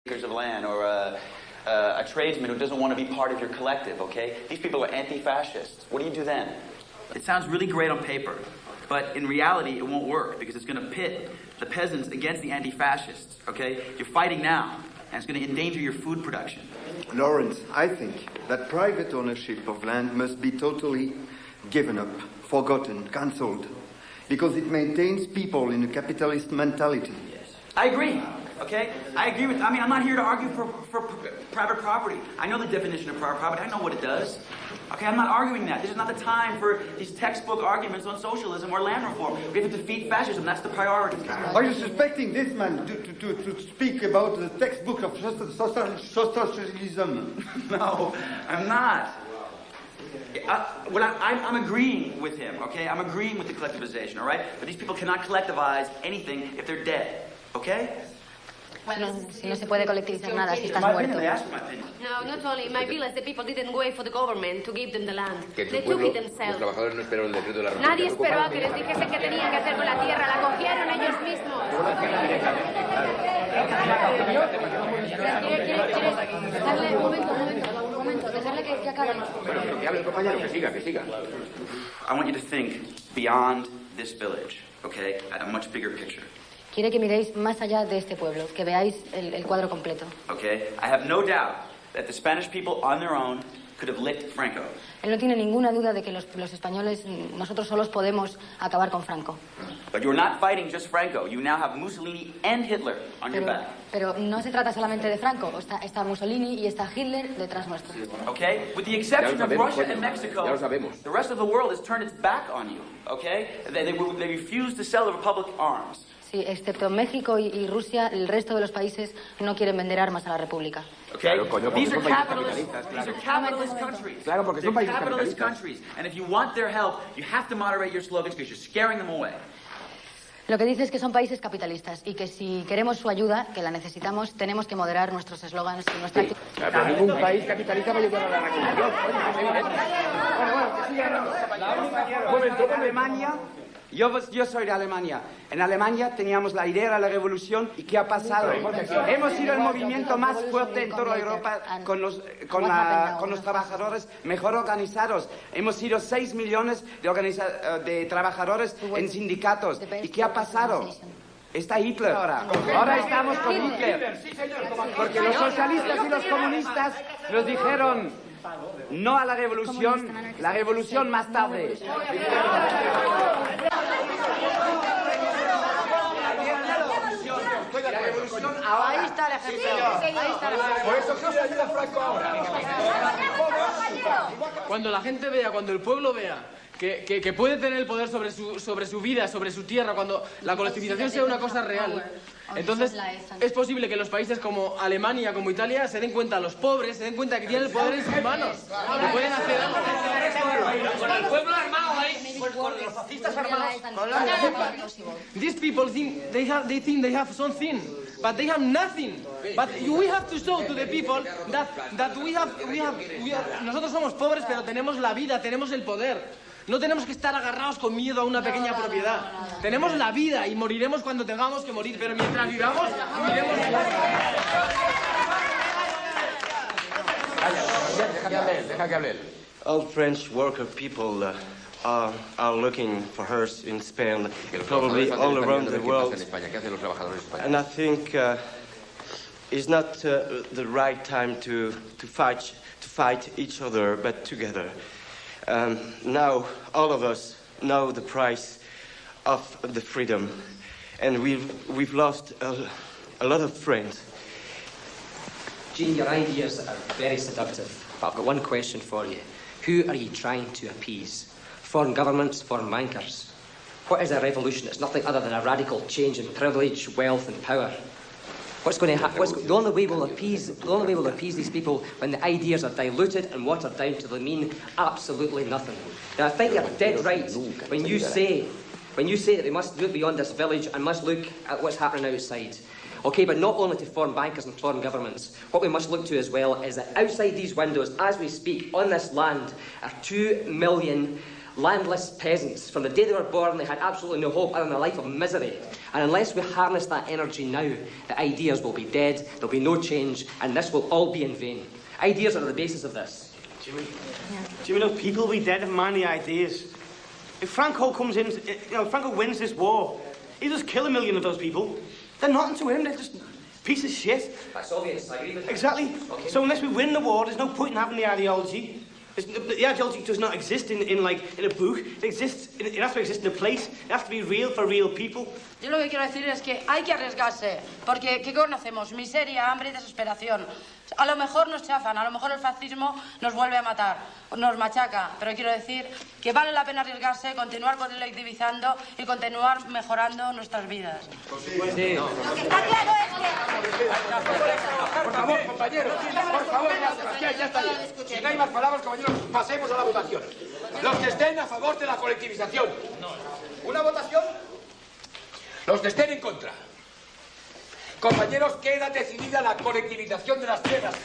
of land or a tradesman who doesn't want to be part of your collective, okay? These people are anti-fascists. What do you do then? It sounds really great on paper, but in reality it won't work because it's going to pit the peasants against the anti-fascists, okay? You're fighting now, and it's going to endanger your food production. Lawrence, I think that private ownership of land must be totally given up, forgotten, cancelled, because it maintains people in a capitalist mentality. Yes. I agree. Okay? I agree with, I mean, I'm not here to argue for private property. I know the definition of private property. I know what it does. Okay, I'm not arguing that. This is not the time for these textbook arguments on socialism or land reform. We have to defeat fascism. That's the priority. Are you suspecting this man to speak about the textbook of socialism? No, I'm not. I'm agreeing with him, okay? I'm agreeing with the collectivization, all right? But these people cannot collectivize anything if they're dead, okay? Si no se puede colectivizar nada si estás muerto. No, not only. My view is the people didn't wait for the government to give them the land. They took it themselves. Los trabajadores no esperaron el decreto de la Nadie esperó a que les dijesen qué tenían que hacer con la tierra. La cogieron ellos mismos. Darle un momento, dejarle que acabe. Pero que hable el compañero, que siga. I want you to think beyond this village, okay? At a much bigger picture. Quiere que miréis más allá de este pueblo, que veáis el cuadro completo. Okay, I have no doubt that the Spanish people on their own could have licked Franco. Él no tiene ninguna duda de que los españoles, nosotros solos podemos acabar con Franco. But you're not fighting just Franco. You now have Mussolini and Hitler on your back. Pero no se trata solamente de Franco. Está Mussolini y está Hitler detrás nuestro. Okay, with the exception of Russia and Mexico, the rest of the world has turned its back on you. Okay, they refuse to sell the Republic arms. Sí, excepto México y Rusia, el resto de los países no quieren vender armas a la República. Okay? Claro, coño, These are son países capitalist countries. Claro, porque son países capitalist countries. And if you want their help, you have to moderate your slogans because you're scaring them away. Lo que dice es que son países capitalistas y que si queremos su ayuda, que la necesitamos, tenemos que moderar nuestros eslogans y nuestra actitud. Pero ningún país capitalista va a ayudar a la revolución. Bueno, que siga. Un momento, Alemania. Yo soy de Alemania. En Alemania teníamos la idea de la revolución y ¿qué ha pasado? Hemos sido el movimiento más fuerte en toda Europa con los trabajadores mejor organizados. Hemos sido 6 millones de trabajadores en sindicatos. ¿Y qué ha pasado? Está Hitler ahora. Ahora estamos con Hitler. Porque los socialistas y los comunistas nos dijeron no a la revolución más tarde. Ahí está el ejemplo. Por eso quiere ayuda a Franco ahora. Cuando la gente vea, cuando el pueblo vea que puede tener el poder sobre su vida, sobre su tierra, cuando la colectivización sea una cosa real, entonces es posible que los países como Alemania, como Italia, se den cuenta, los pobres, se den cuenta que tienen el poder en sus manos, que pueden hacer algo. Con el pueblo armado ahí, con los fascistas armados. These people think they have something, but they have nothing. But we have to show to the people that we have. Nosotros somos pobres, pero tenemos la vida, tenemos el poder. No tenemos que estar agarrados con miedo a una pequeña propiedad. Tenemos la vida y moriremos cuando tengamos que morir, pero mientras vivamos, viviremos. Deja que hable. All French worker people are looking for her in Spain, probably all around the world. And I think it's not the right time to fight each other, but together. Now all of us know the price of the freedom, and we've lost a lot of friends. Jean, your ideas are very seductive, but I've got one question for you. Who are you trying to appease? Foreign governments, foreign bankers? What is a revolution? It's nothing other than a radical change in privilege, wealth and power. What's going to happen? The only way we'll appease these people when the ideas are diluted and watered down till they mean absolutely nothing. Now, I think you're dead right when you say that we must look beyond this village and must look at what's happening outside. Okay, but not only to foreign bankers and foreign governments. What we must look to as well is that outside these windows, as we speak, on this land, are 2 million Landless peasants. From the day they were born, they had absolutely no hope other than a life of misery. And unless we harness that energy now, the ideas will be dead, there'll be no change, and this will all be in vain. Ideas are the basis of this. Jimmy, Jimmy, no, people will be dead if man the ideas. If Franco comes in, Franco wins this war, he'll just kill 1 million of those people. They're nothing to him, they're just piece of shit. By Soviets, I agree with you. Exactly. Okay. So unless we win the war, there's no point in having the ideology. The ideology does not exist in a book. It has to exist in a place. It has to be real for real people. Yo lo que quiero decir es que hay que arriesgarse, porque ¿qué conocemos? Miseria, hambre y desesperación. A lo mejor nos chafan, a lo mejor el fascismo nos vuelve a matar, nos machaca, pero quiero decir que vale la pena arriesgarse, continuar colectivizando y continuar mejorando nuestras vidas. Sí. Lo que está claro es que... Por favor, compañeros, por favor, ya está bien. Si no hay más palabras, compañeros, pasemos a la votación. Los que estén a favor de la colectivización. ¿Una votación? Los que estén en contra. Compañeros, queda decidida la colectivización de las tierras.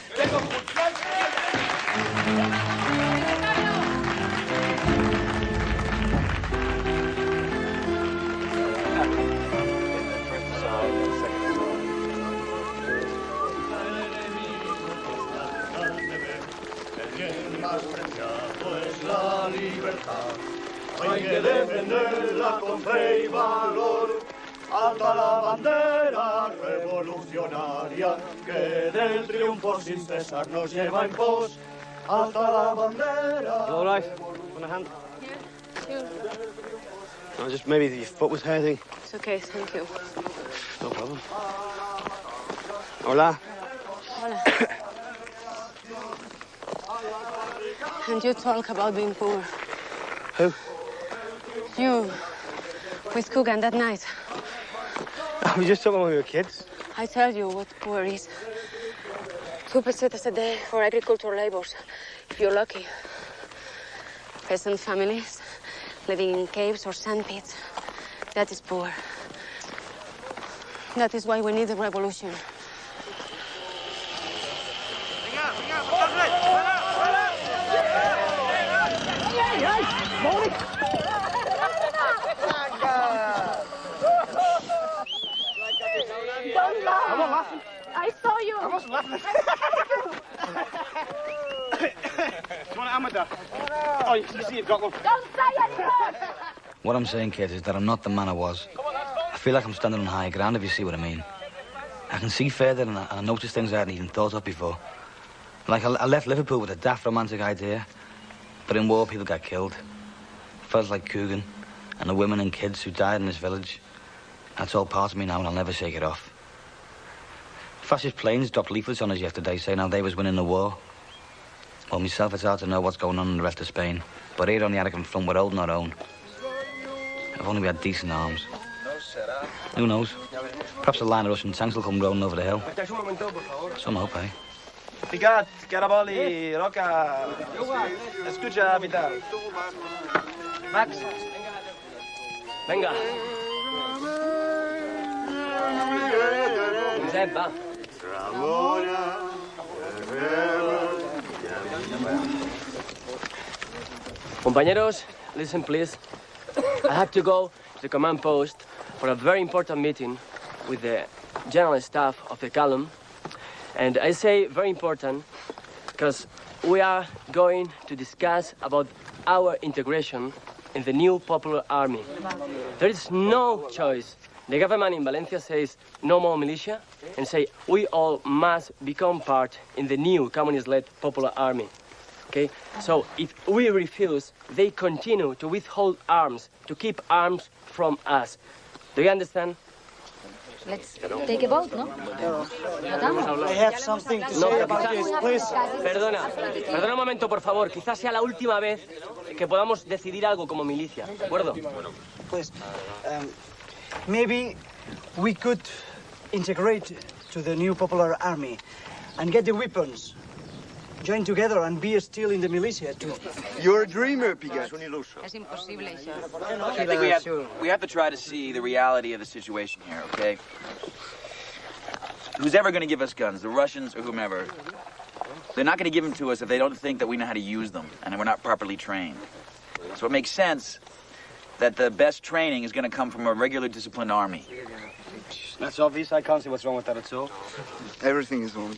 El más preciado es la libertad. Hay que defenderla con fe y valor. Alta la bandera revolucionaria que del triunfo sin cesar nos lleva en pos. Alta la bandera. You all right? Want a hand? Yeah, sure. No, just maybe your foot was hurting. It's okay, thank you. No problem. Hola. Hola. And you talk about being poor. Who? You, with Coogan that night. I was just talking when we were kids. I tell you what poor is. 2 pesetas a day for agricultural labors, if you're lucky. Peasant families living in caves or sand pits. That is poor. That is why we need a revolution. Don't laugh. I'm not laughing. I saw you. I wasn't laughing. Do you want an amateur? Oh, you see you've got one. Don't say anything. What I'm saying, kid, is that I'm not the man I was. I feel like I'm standing on high ground, if you see what I mean. I can see further and I notice things I hadn't even thought of before. Like, I left Liverpool with a daft romantic idea, but in war people got killed. Fellas like Coogan and the women and kids who died in this village. That's all part of me now and I'll never shake it off. Fascist planes dropped leaflets on us yesterday saying how they was winning the war. Well, myself, it's hard to know what's going on in the rest of Spain. But here on the Attic front, we're holding our own. If only we had decent arms. Who knows? Perhaps a line of Russian tanks will come rolling over the hill. Some hope, eh? Picat, Caraboli, Roca. Escucha, Vital. Max. Venga. Josep, va. Compañeros, listen please. I have to go to the command post for a very important meeting with the general staff of the column. And I say very important because we are going to discuss about our integration in the new popular army. There is no choice. The government in Valencia says no more militia and say we all must become part in the new communist-led popular army. Okay? So if we refuse, they continue to withhold arms, to keep arms from us. Do you understand? Let's take a vote, ¿no? I have something to say about this, please. Perdona un momento, por favor. Quizás sea la última vez que podamos decidir algo como milicia, ¿de acuerdo? Please, maybe we could integrate to the new popular army and get the weapons. Join together and be still in the militia too. You're a dreamer, Pigat. Es imposible, això. I think we have to try to see the reality of the situation here, okay? Who's ever going to give us guns, the Russians or whomever, they're not going to give them to us if they don't think that we know how to use them and we're not properly trained. So it makes sense that the best training is going to come from a regular disciplined army. That's obvious. I can't see what's wrong with that at all. Everything is wrong.